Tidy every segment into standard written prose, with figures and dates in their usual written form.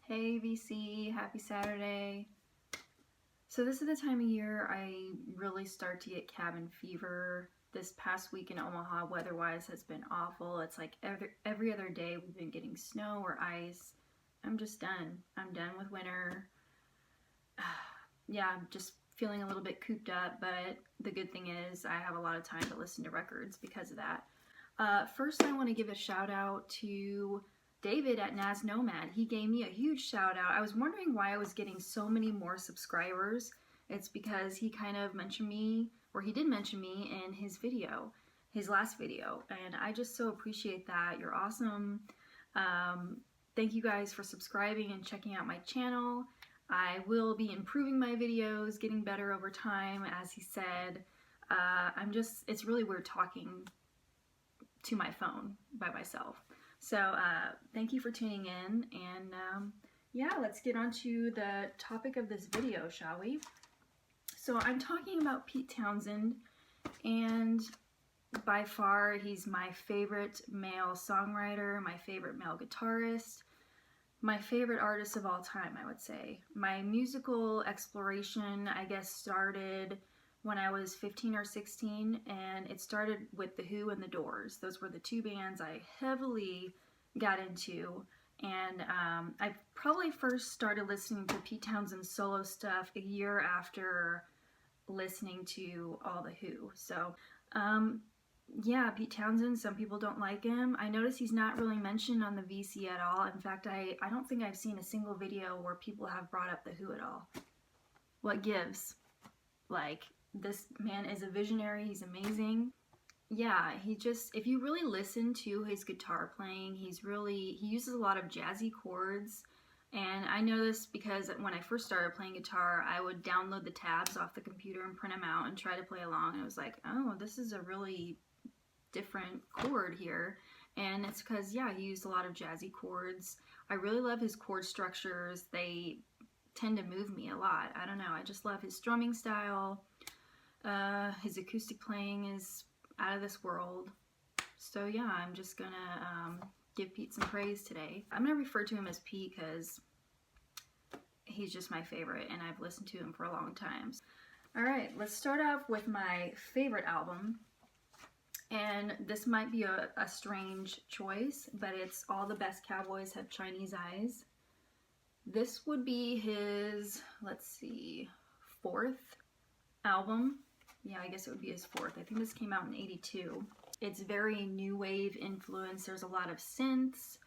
Hey VC, happy Saturday. So this is the time of year I really start to get cabin fever. This past week in Omaha, weather-wise, has been awful. It's like every other day we've been getting snow or ice. I'm just done. I'm done with winter. Yeah, I'm just feeling a little bit cooped up, but the good thing is I have a lot of time to listen to records because of that. First, I want to give a shout out to David at Nazz Nomad. He gave me a huge shout out. I was wondering why I was getting so many more subscribers. It's because he kind of mentioned me, or he did mention me in his video, his last video, and I just so appreciate that. You're awesome. Thank you guys for subscribing and checking out my channel. I will be improving my videos, getting better over time, as he said. It's really weird talking to my phone by myself. So thank you for tuning in, and yeah, let's get on to the topic of this video, shall we? So I'm talking about Pete Townshend, and by far he's my favorite male songwriter, my favorite male guitarist, my favorite artist of all time, I would say. My musical exploration, I guess, started when I was 15 or 16, and it started with The Who and The Doors. Those were the two bands I heavily got into, and I probably first started listening to Pete Townshend's solo stuff a year after listening to all The Who. So yeah, Pete Townshend, some people don't like him. I notice he's not really mentioned on the VC at all. In fact, I don't think I've seen a single video where people have brought up The Who at all. What gives? Like, this man is a visionary, he's amazing. Yeah, if you really listen to his guitar playing, he uses a lot of jazzy chords. And I know this because when I first started playing guitar, I would download the tabs off the computer and print them out and try to play along. And I was like, oh, this is a really different chord here. And it's because, yeah, he used a lot of jazzy chords. I really love his chord structures. They tend to move me a lot. I don't know, I just love his strumming style. His acoustic playing is out of this world. So yeah, I'm just gonna give Pete some praise today. I'm gonna refer to him as Pete because he's just my favorite and I've listened to him for a long time. Alright, let's start off with my favorite album. And this might be a strange choice, but it's All the Best Cowboys Have Chinese Eyes. This would be his, let's see, fourth album. Yeah, I guess it would be his fourth. I think this came out in '82. It's very new wave influence. There's a lot of synths.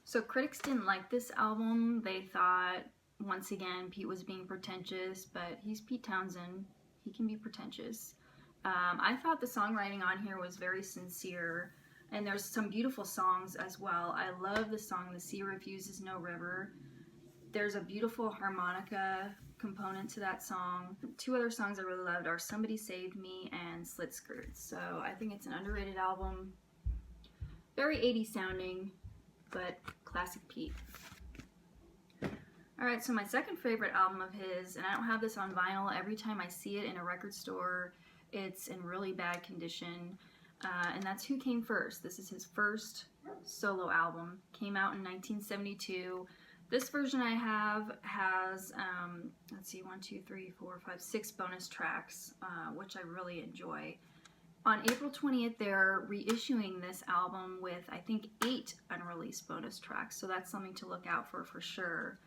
So critics didn't like this album. They thought, once again, Pete was being pretentious, but he's Pete Townshend. He can be pretentious. I thought the songwriting on here was very sincere, and there's some beautiful songs as well. I love the song The Sea Refuses No River. There's a beautiful harmonica component to that song. Two other songs I really loved are Somebody Saved Me and Slit Skirts. So I think it's an underrated album. Very 80s sounding, but classic Pete. Alright, so my second favorite album of his, and I don't have this on vinyl, every time I see it in a record store, it's in really bad condition, and that's Who Came First. This is his first solo album. Came out in 1972. This version I have has, let's see, 6 bonus tracks, which I really enjoy. On April 20th, they're reissuing this album with, I think, 8 unreleased bonus tracks, so that's something to look out for sure.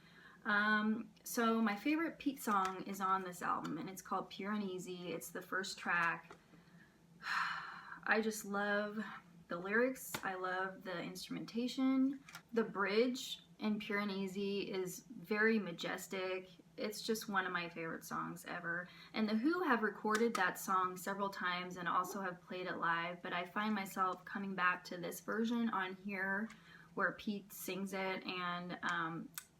So my favorite Pete song is on this album, and it's called Pure and Easy. It's the first track. I just love the lyrics. I love the instrumentation. The bridge in Pure and Easy is very majestic. It's just one of my favorite songs ever. And The Who have recorded that song several times and also have played it live, but I find myself coming back to this version on here where Pete sings it. And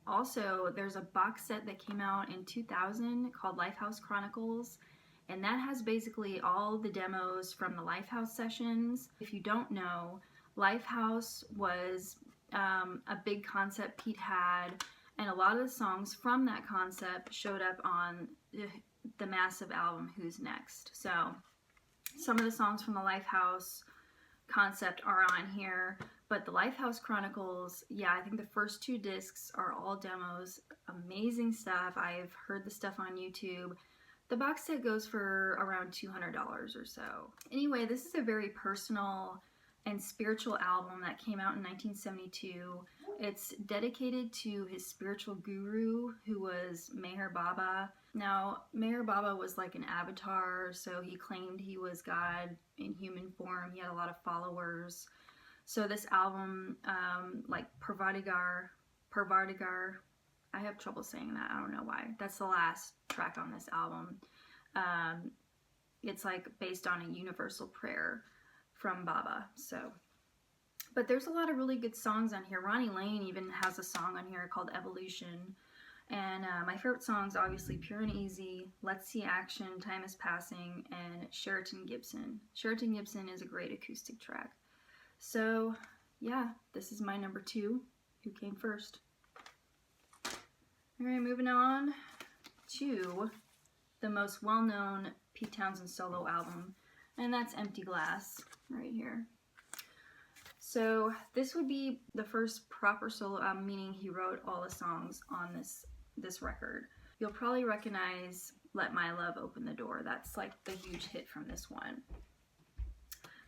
also there's a box set that came out in 2000 called Lifehouse Chronicles, and that has basically all the demos from the Lifehouse sessions. If you don't know, Lifehouse was a big concept Pete had, and a lot of the songs from that concept showed up on the massive album Who's Next. So some of the songs from the Lifehouse concept are on here. But the Lifehouse Chronicles, yeah, I think the first 2 discs are all demos. Amazing stuff. I've heard the stuff on YouTube. The box set goes for around $200 or so. Anyway, this is a very personal and spiritual album that came out in 1972. It's dedicated to his spiritual guru, who was Meher Baba. Now, Meher Baba was like an avatar, so he claimed he was God in human form. He had a lot of followers. So this album, like Parvatigar, I have trouble saying that, I don't know why. That's the last track on this album. It's like based on a universal prayer from Baba. So, but there's a lot of really good songs on here. Ronnie Lane even has a song on here called Evolution. And my favorite songs, obviously, Pure and Easy, Let's See Action, Time is Passing, and Sheraton Gibson. Sheraton Gibson is a great acoustic track. So, yeah, this is my number 2, Who Came First. Alright, moving on to the most well-known Pete Townshend solo album, and that's Empty Glass, right here. So, this would be the first proper solo album, meaning he wrote all the songs on this record. You'll probably recognize Let My Love Open the Door. That's like the huge hit from this one.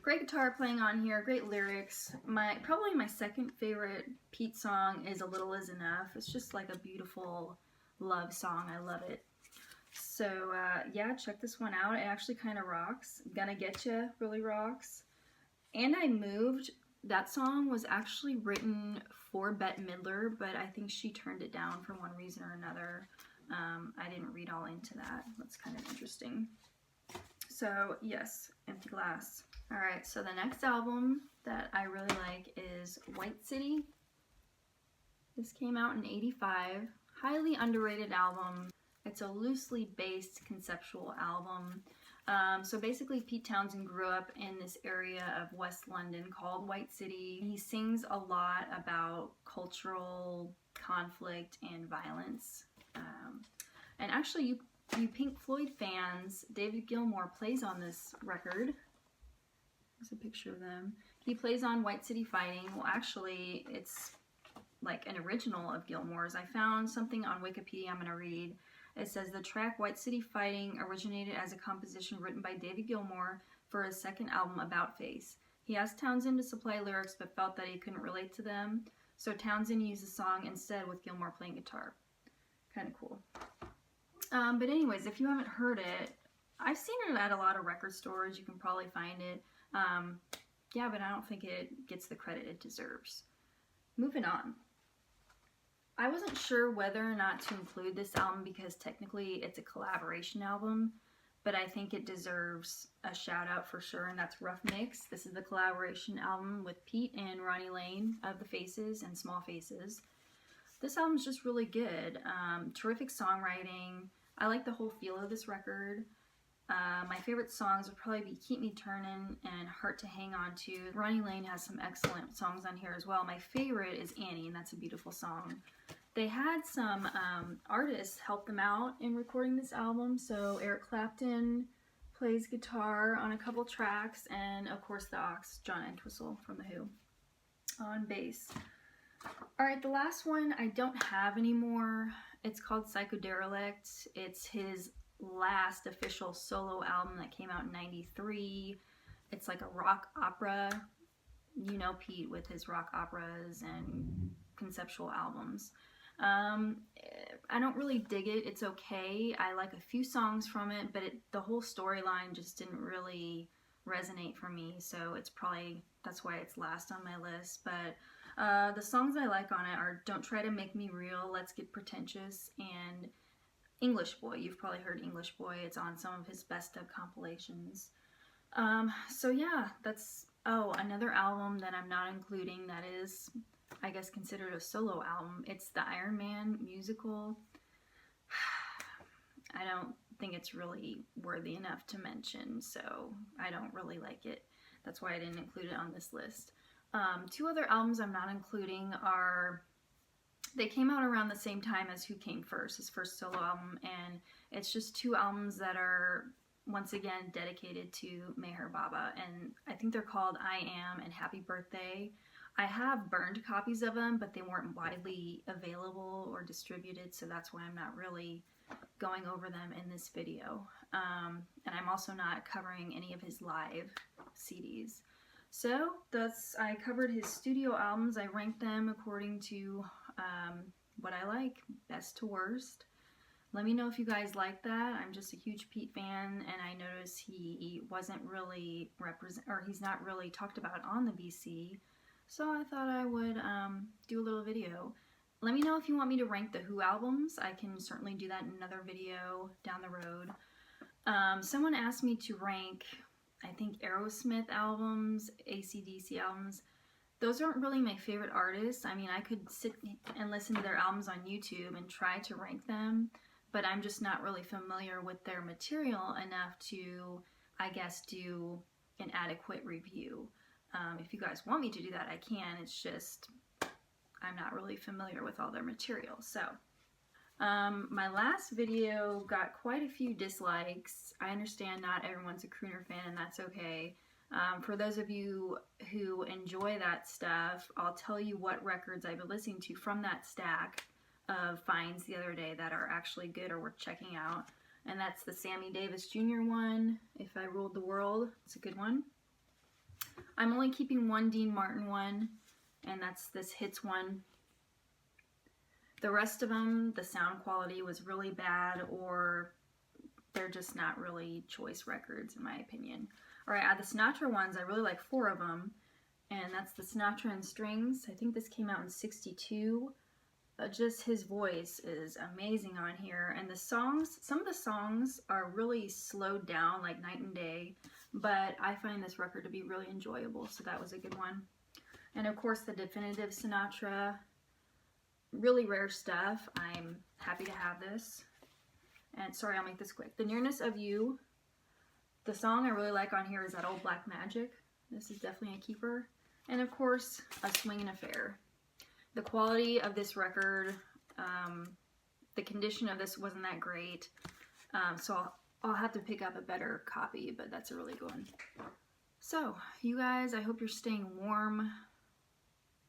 Great guitar playing on here, great lyrics. Probably my second favorite Pete song is A Little Is Enough. It's just like a beautiful love song. I love it. So yeah, check this one out. It actually kind of rocks. Gonna Get Ya really rocks. And I Moved. That song was actually written for Bette Midler, but I think she turned it down for one reason or another. I didn't read all into that. That's kind of interesting. So yes, Empty Glass. Alright, so the next album that I really like is White City. This came out in '85. Highly underrated album. It's a loosely based conceptual album. So basically Pete Townshend grew up in this area of West London called White City. He sings a lot about cultural conflict and violence. And actually, you Pink Floyd fans, David Gilmour plays on this record. There's a picture of them. He plays on White City Fighting. Well, actually, it's like an original of Gilmour's. I found something on Wikipedia I'm going to read. It says the track White City Fighting originated as a composition written by David Gilmour for his second album, About Face. He asked Townshend to supply lyrics but felt that he couldn't relate to them, so Townshend used the song instead with Gilmour playing guitar. Kind of cool. But anyways, if you haven't heard it, I've seen it at a lot of record stores. You can probably find it. Yeah, but I don't think it gets the credit it deserves. Moving on. I wasn't sure whether or not to include this album because technically it's a collaboration album, but I think it deserves a shout out for sure, and that's Rough Mix. This is the collaboration album with Pete and Ronnie Lane of The Faces and Small Faces. This album's just really good. Terrific songwriting. I like the whole feel of this record. My favorite songs would probably be Keep Me Turnin' and Heart to Hang On To. Ronnie Lane has some excellent songs on here as well. My favorite is Annie, and that's a beautiful song. They had some artists help them out in recording this album. So Eric Clapton plays guitar on a couple tracks, and of course the Ox, John Entwistle from The Who, on bass. Alright, the last one I don't have anymore. It's called Psychoderelict. It's his last official solo album that came out in '93. It's like a rock opera. You know Pete with his rock operas and conceptual albums. I don't really dig it. It's okay. I like a few songs from it, but the whole storyline just didn't really resonate for me, so it's probably, that's why it's last on my list. But the songs I like on it are Don't Try to Make Me Real, Let's Get Pretentious, and English Boy. You've probably heard English Boy. It's on some of his best of compilations. So yeah, that's, another album that I'm not including that is, I guess, considered a solo album. It's the Iron Man musical. I don't think it's really worthy enough to mention, so I don't really like it. That's why I didn't include it on this list. Two other albums I'm not including are, they came out around the same time as Who Came First, his first solo album, and it's just two albums that are, once again, dedicated to Meher Baba, and I think they're called I Am and Happy Birthday. I have burned copies of them, but they weren't widely available or distributed, so that's why I'm not really going over them in this video. And I'm also not covering any of his live CDs. So I covered his studio albums. I ranked them according to what I like, best to worst. Let me know if you guys like that. I'm just a huge Pete fan, and I noticed he wasn't really he's not really talked about on the BC. So I thought I would do a little video. Let me know if you want me to rank the Who albums. I can certainly do that in another video down the road. Someone asked me to rank, I think, Aerosmith albums, AC/DC albums. Those aren't really my favorite artists. I mean, I could sit and listen to their albums on YouTube and try to rank them, but I'm just not really familiar with their material enough to, I guess, do an adequate review. If you guys want me to do that, I can. It's just I'm not really familiar with all their material. So my last video got quite a few dislikes. I understand not everyone's a crooner fan, and that's okay. For those of you who enjoy that stuff, I'll tell you what records I've been listening to from that stack of finds the other day that are actually good or worth checking out. And that's the Sammy Davis Jr. one, If I Ruled the World. It's a good one. I'm only keeping one Dean Martin one, and that's this Hits one. The rest of them, the sound quality was really bad, or they're just not really choice records in my opinion. Alright, the Sinatra ones, I really like 4 of them, and that's the Sinatra and Strings. I think this came out in '62. Just his voice is amazing on here, and the songs, some of the songs are really slowed down like night and day, but I find this record to be really enjoyable, so that was a good one. And of course the Definitive Sinatra, really rare stuff. I'm happy to have this. And sorry, I'll make this quick. The Nearness of You, the song I really like on here is that Old Black Magic. This is definitely a keeper. And of course, A Swingin' Affair. The quality of this record, the condition of this wasn't that great, so I'll have to pick up a better copy, but that's a really good one. So, you guys, I hope you're staying warm.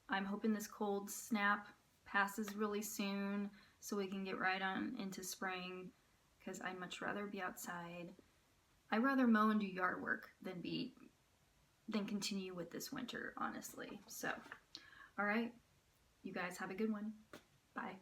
I'm hoping this cold snap passes really soon so we can get right on into spring, because I'd much rather be outside. I'd rather mow and do yard work than continue with this winter, honestly. So, alright. You guys have a good one. Bye.